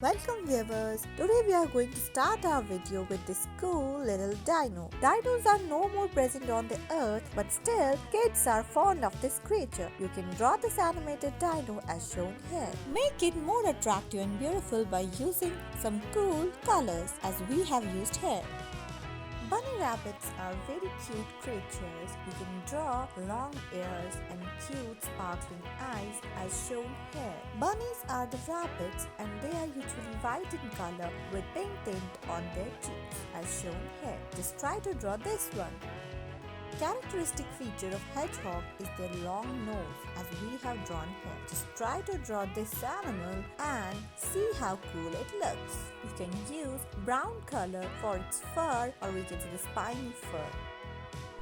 Welcome viewers, today we are going to start our video with this cool little dino. Dinos are no more present on the earth, but still kids are fond of this creature. You can draw this animated dino as shown here. Make it more attractive and beautiful by using some cool colors as we have used here. Bunny rabbits are very cute creatures. You can draw long ears and cute sparkling eyes as shown here. Bunnies are the rabbits and they are usually white in color with pink tint on their cheeks as shown here. Just try to draw this one. Characteristic feature of hedgehog is their long nose as we have drawn here. Just try to draw this animal and see how cool it looks. You can use brown color for its fur or we can say the spiny fur.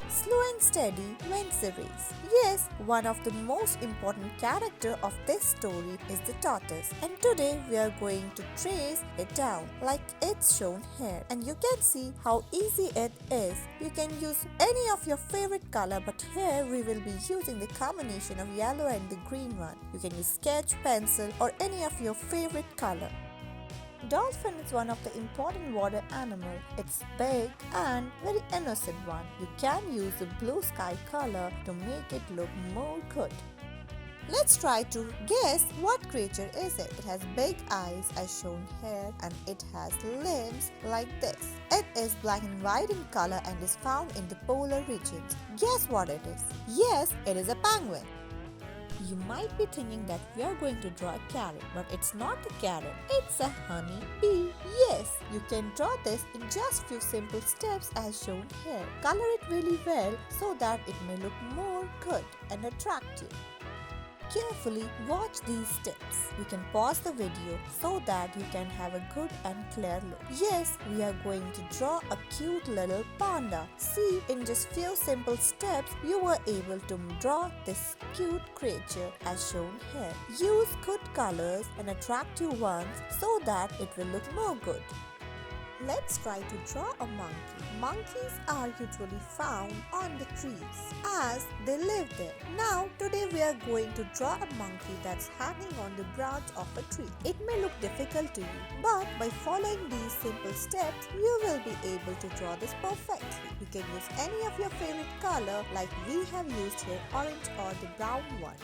Slow and steady wins the race. Yes, one of the most important character of this story is the tortoise, and today we are going to trace it down like it's shown here, and you can see how easy it is. You can use any of your favorite color, but here we will be using the combination of yellow and the green one. You can use sketch, pencil or any of your favorite color. Dolphin is one of the important water animals. It's big and very innocent one. You can use the blue sky color to make it look more good. Let's try to guess what creature is it. It has big eyes as shown here and it has limbs like this. It is black and white in color and is found in the polar regions. Guess what it is? Yes, it is a penguin. You might be thinking that we are going to draw a carrot, but it's not a carrot, it's a honey bee. Yes, you can draw this in just few simple steps as shown here. Color it really well so that it may look more good and attractive. Carefully watch these steps. You can pause the video so that you can have a good and clear look. Yes, we are going to draw a cute little panda. See, in just few simple steps, you were able to draw this cute creature as shown here. Use good colors and attractive ones so that it will look more good. Let's try to draw a monkey. Monkeys are usually found on the trees as they live there. Now, today we are going to draw a monkey that's hanging on the branch of a tree. It may look difficult to you, but by following these simple steps, you will be able to draw this perfectly. You can use any of your favorite color like we have used here, orange or the brown one.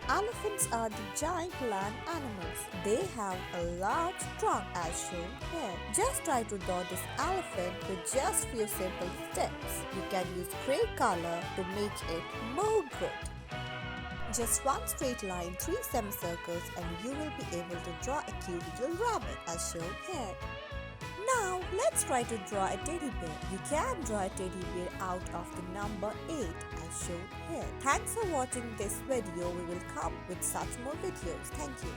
Elephants are the giant land animals. They have a large trunk as shown here. Just try to draw this elephant with just few simple steps. You can use gray color to make it more good. Just one straight line, 3 semicircles and you will be able to draw a cute little rabbit as shown here. Now, let's try to draw a teddy bear. You can draw a teddy bear out of the number 8 as shown here. Thanks for watching this video. We will come with such more videos. Thank you.